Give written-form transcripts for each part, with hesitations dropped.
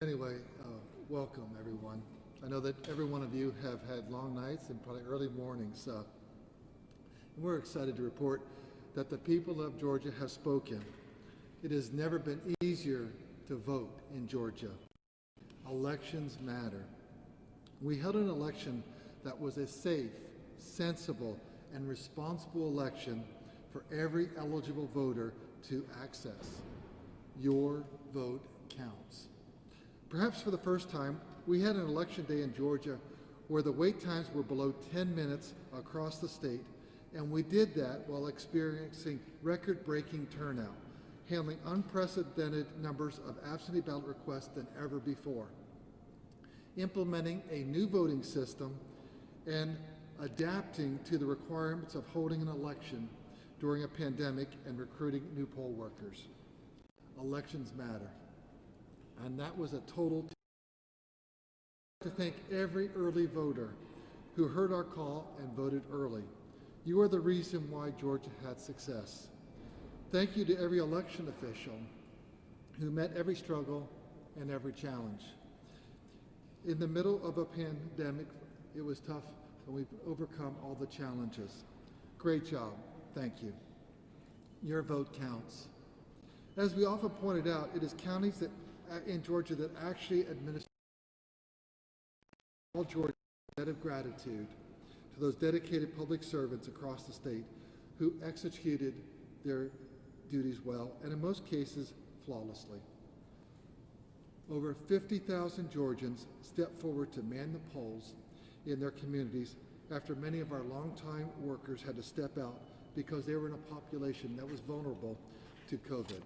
Anyway, welcome everyone. I know that every one of you have had long nights and probably early mornings. We're excited to report that the people of Georgia have spoken. It has never been easier to vote in Georgia. Elections matter. We held an election that was a safe, sensible, and responsible election for every eligible voter to access. Your vote counts. Perhaps for the first time, we had an election day in Georgia where the wait times were below 10 minutes across the state, and we did that while experiencing record-breaking turnout, handling unprecedented numbers of absentee ballot requests than ever before, implementing a new voting system, and adapting to the requirements of holding an election during a pandemic and recruiting new poll workers. Elections matter. And that was a total. To thank every early voter who heard our call and voted early. You are the reason why Georgia had success. Thank you to every election official who met every struggle and every challenge. In the middle of a pandemic, it was tough, and we've overcome all the challenges. Great job. Thank you. Your vote counts. As we often pointed out, it is counties in Georgia that actually administer all Georgia a debt of gratitude to those dedicated public servants across the state who executed their duties well, and in most cases, flawlessly. Over 50,000 Georgians stepped forward to man the polls in their communities after many of our longtime workers had to step out because they were in a population that was vulnerable to COVID.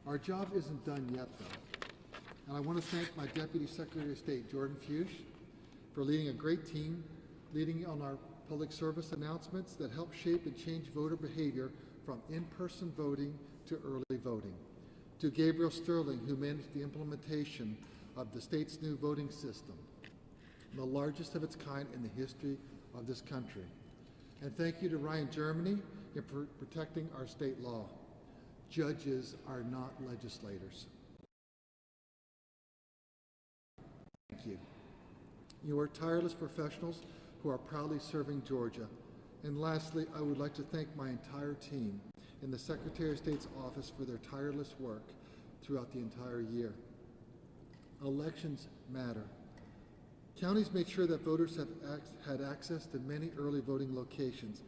Our job isn't done yet, though, and I want to thank my Deputy Secretary of State, Jordan Fuchs, for leading a great team, leading on our public service announcements that help shape and change voter behavior from in-person voting to early voting, to Gabriel Sterling, who managed the implementation of the state's new voting system, the largest of its kind in the history of this country. And thank you to Ryan Germany for protecting our state law. Judges are not legislators. Thank you. You are tireless professionals who are proudly serving Georgia. And lastly, I would like to thank my entire team in the Secretary of State's office for their tireless work throughout the entire year. Elections matter. Counties made sure that voters have had access to many early voting locations,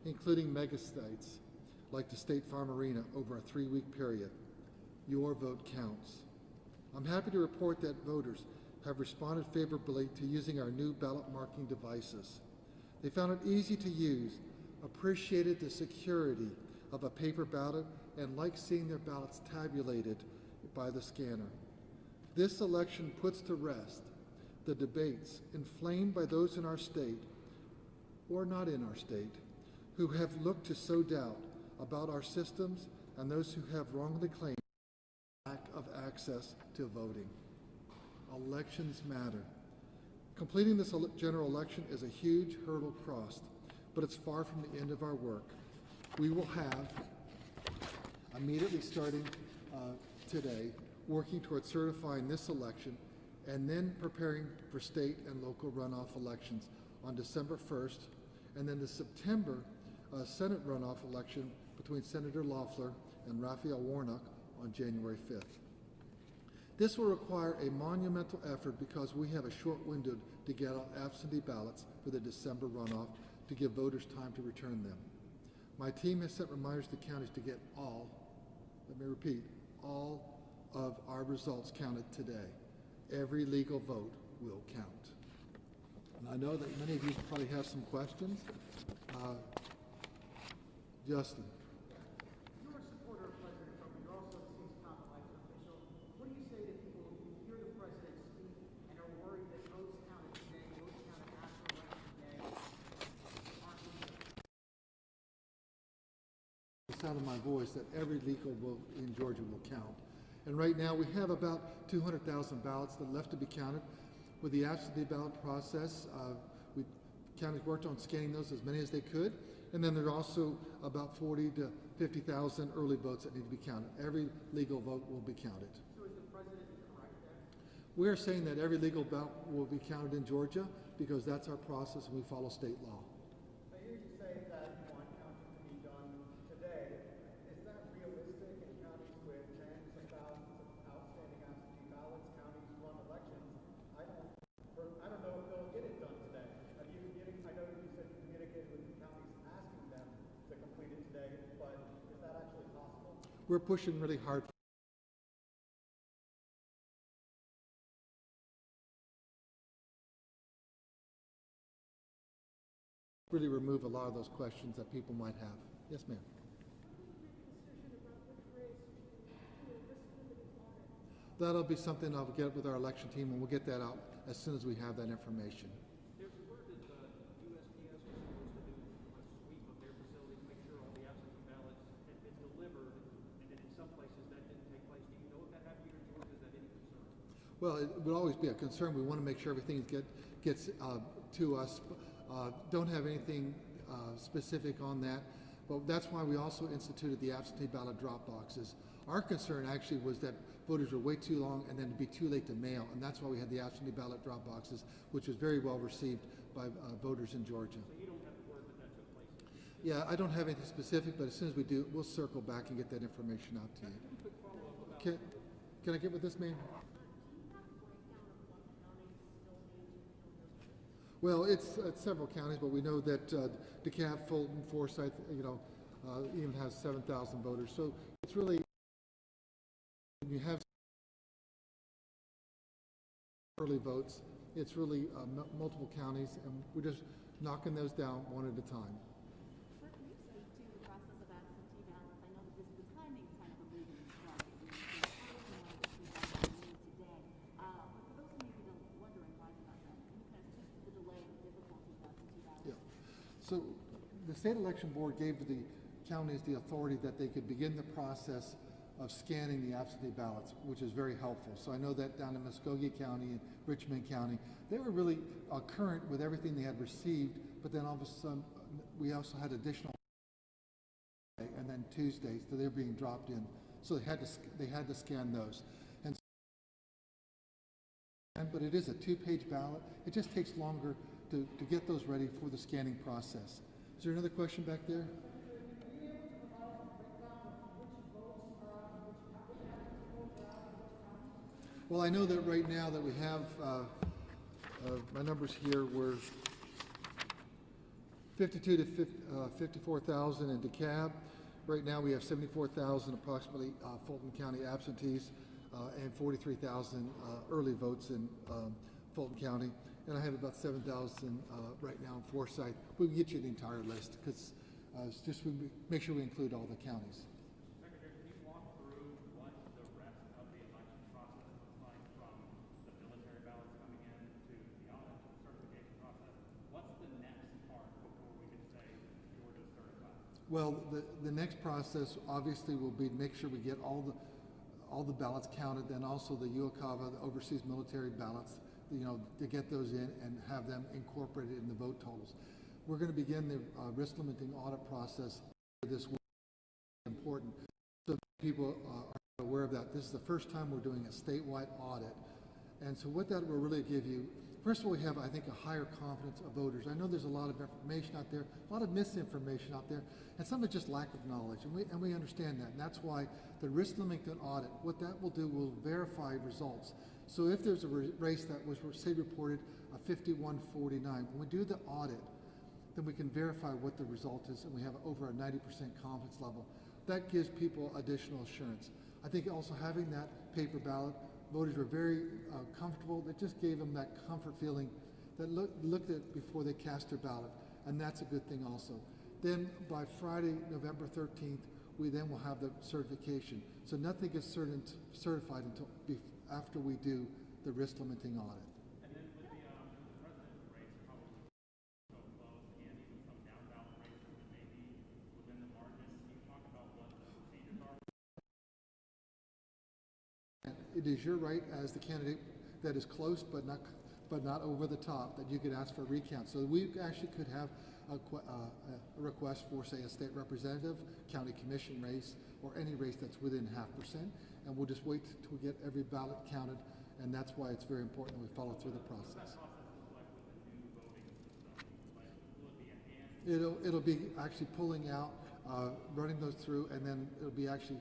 including mega sites like the State Farm Arena over a 3-week period. Your vote counts. I'm happy to report that voters have responded favorably to using our new ballot marking devices. They found it easy to use, appreciated the security of a paper ballot, and liked seeing their ballots tabulated by the scanner. This election puts to rest the debates inflamed by those in our state, or not in our state, who have looked to sow doubt about our systems and those who have wrongly claimed lack of access to voting. Elections matter. Completing this general election is a huge hurdle crossed, but it's far from the end of our work. We will have, immediately starting today, working towards certifying this election and then preparing for state and local runoff elections on December 1st, and then the September Senate runoff election between Senator Loeffler and Raphael Warnock on January 5th. This will require a monumental effort because we have a short window to get out absentee ballots for the December runoff to give voters time to return them. My team has sent reminders to counties to get all, let me repeat, all of our results counted today. Every legal vote will count. And I know that many of you probably have some questions. Justin. You're a supporter of President Trump. You're also the state's top elected official. What do you say to people who hear the president speak and are worried that votes counted today, votes counted after election day, aren't legal? The sound of my voice that every legal vote in Georgia will count. And right now we have about 200,000 ballots that are left to be counted. With the absentee ballot process, counties worked on scanning those as many as they could. And then there are also about 40 to 50,000 early votes that need to be counted. Every legal vote will be counted. So is the president correct there? We're saying that every legal ballot will be counted in Georgia because that's our process and we follow state law. I hear you say that you want counting to be done today. Is that realistic in counties with tens of thousands of outstanding absentee ballots, counties run elections? I don't know if they'll get it done today. Have you I know you said you communicated with the counties asking them to complete it today, but is that actually possible? We're pushing really hard. Really remove a lot of those questions that people might have. Yes, ma'am. That'll be something I'll get with our election team, and we'll get that out as soon as we have that information. There's word that the USPS was supposed to do a sweep of their facility to make sure all the absentee ballots had been delivered, and that in some places that didn't take place. Do you know if that happened here in Georgia? Is that any concern? Well, it would always be a concern. We want to make sure everything gets to us. Don't have anything specific on that, but that's why we also instituted the absentee ballot drop boxes. Our concern actually was that voters were way too long and then it'd be too late to mail, and that's why we had the absentee ballot drop boxes, which was very well received by voters in Georgia. So you don't have the word that took place? Yeah, I don't have anything specific, but as soon as we do, we'll circle back and get that information out to you. Quick follow-up about Can I get with this, ma'am? Well, it's several counties, but we know that DeKalb, Fulton, Forsyth, even has 7,000 voters. So it's really, when you have early votes, it's really multiple counties, and we're just knocking those down one at a time. Sir, can you speak to the process of absentee ballots? I know that the timing is kind of a moving target. Today. But for those who may be wondering why they're not done, can you kind of speak to the delay and the difficulty of absentee ballots? Yeah. So the state election board gave the counties the authority that they could begin the process of scanning the absentee ballots, which is very helpful. So I know that down in Muskogee County and Richmond County, they were really current with everything they had received, but then all of a sudden we also had additional, and then Tuesdays, so they're being dropped in. So they had to scan those. But it is a 2-page ballot. It just takes longer to get those ready for the scanning process. Is there another question back there? Well, I know that right now that we have, my numbers here were 52 to 54,000 in DeKalb. Right now we have 74,000 approximately Fulton County absentees and 43,000 early votes in Fulton County. And I have about 7,000 right now in Forsyth. We can get you the entire list because it's just we make sure we include all the counties. Secretary, can you walk through what the rest of the election process looks like from the military ballots coming in to the audit to the certification process? What's the next part before we can say Georgia's certified? Well, the next process obviously will be to make sure we get all the ballots counted, then also the UOCAVA, the overseas military ballots, to get those in and have them incorporated in the vote totals. We're going to begin the risk limiting audit process this week. Important so people are aware of that. This is the first time we're doing a statewide audit, and so what that will really give you, first of all, we have, I think, a higher confidence of voters. I know there's a lot of information out there, a lot of misinformation out there, and some is just lack of knowledge, and we understand that, and that's why the risk limiting audit, what that will do, will verify results. So if there's a race that was, say, reported a 51-49, when we do the audit, then we can verify what the result is, and we have over a 90% confidence level. That gives people additional assurance. I think also having that paper ballot, voters were very comfortable. That just gave them that comfort feeling that looked at before they cast their ballot, and that's a good thing also. Then by Friday, November 13th, we then will have the certification. So nothing gets certified until after we do the risk limiting audit. And then with the presidential race, probably so close, and even some down ballot races that may be within the margins, can you talk about what the procedures are? It is your right as the candidate that is close but not over the top that you could ask for a recount. So we actually could have a request for, say, a state representative, county commission race, or any race that's within 0.5%. And we'll just wait till we get every ballot counted, and that's why it's very important that we follow through the process. It'll be actually pulling out, running those through, and then it'll be actually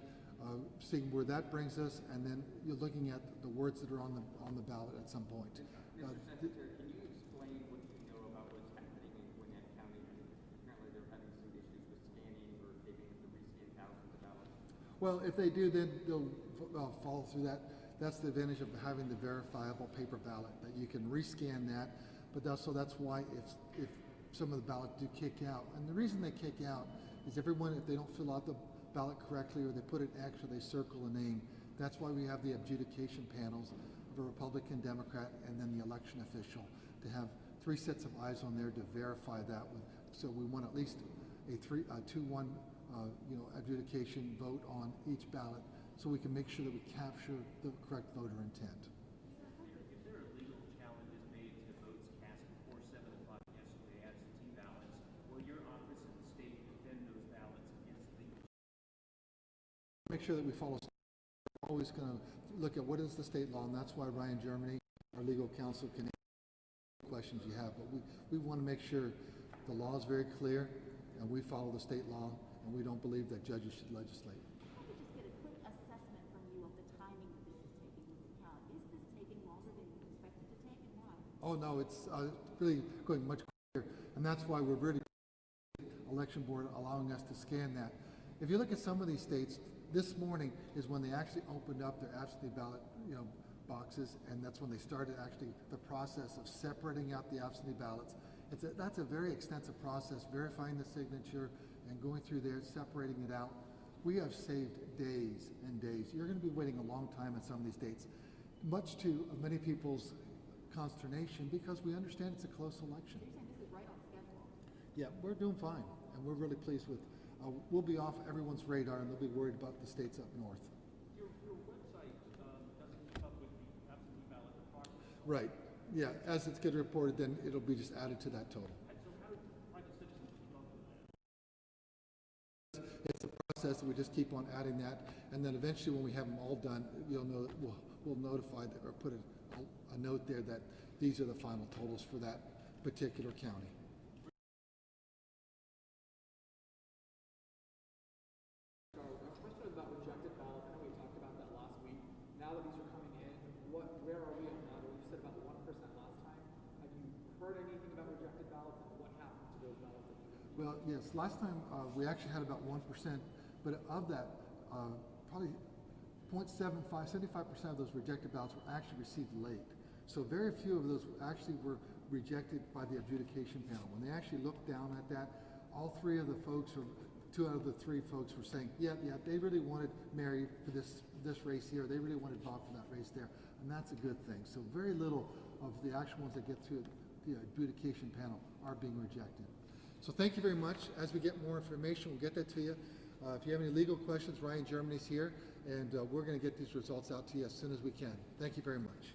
seeing where that brings us, and then you're looking at the words that are on the ballot at some point. Mr. Secretary, can you explain what you know about what's happening in Gwinnett County? Apparently they're having some issues with scanning or taking the rescan thousands of ballots. Well, if they do, then they'll follow through that. That's the advantage of having the verifiable paper ballot, that you can rescan that. But that's why if some of the ballots do kick out, and the reason they kick out is everyone, if they don't fill out the ballot correctly, or they put an X or they circle a name, that's why we have the adjudication panels of a Republican, Democrat, and then the election official, to have 3 sets of eyes on there to verify that. So we want at least a 2-1 adjudication vote on each ballot, so we can make sure that we capture the correct voter intent. If there are legal challenges made to votes cast before 7 o'clock yesterday, absentee ballots, will your office in the state defend those ballots against legal challenges? Make sure that we follow. We're always going to look at what is the state law, and that's why Ryan Germany, our legal counsel, can answer questions you have. But we want to make sure the law is very clear, and we follow the state law, and we don't believe that judges should legislate. If I could just get a quick assessment from you of the timing that this is taking into account. Is this taking longer than you expected to take, and why? Oh no, it's really going much quicker, and that's why we're really election board allowing us to scan that. If you look at some of these states, this morning is when they actually opened up their absentee ballot, boxes, and that's when they started actually the process of separating out the absentee ballots. That's a very extensive process, verifying the signature and going through there, separating it out. We have saved days and days. You're going to be waiting a long time in some of these states, much to many people's consternation, because we understand it's a close election. So you're saying this is right on schedule? Yeah, we're doing fine, and we're really pleased with. We'll be off everyone's radar, and they'll be worried about the states up north. Your website doesn't keep up with the absentee ballot progress. Right. Yeah. As it's getting reported, then it'll be just added to that total. And so how do private citizens keep up with that? It's a process that we just keep on adding that, and then eventually, when we have them all done, you'll know we'll notify that, or put a note there that these are the final totals for that particular county. A question about rejected ballots. I know we talked about that last week. Now that these are coming in, where are we on that? You said about 1% last time. Have you heard anything about rejected ballots, and what happened to those ballots? Well, yes. Last time we actually had about 1%, but of that, probably 75% of those rejected ballots were actually received late. So very few of those actually were rejected by the adjudication panel. When they actually looked down at that, all 3 of the folks, or 2 out of the 3 folks, were saying, yeah, they really wanted Mary for this race here. They really wanted Bob for that race there, and that's a good thing. So very little of the actual ones that get through the adjudication panel are being rejected. So thank you very much. As we get more information, we'll get that to you. If you have any legal questions, Ryan Germany's here, and we're going to get these results out to you as soon as we can. Thank you very much.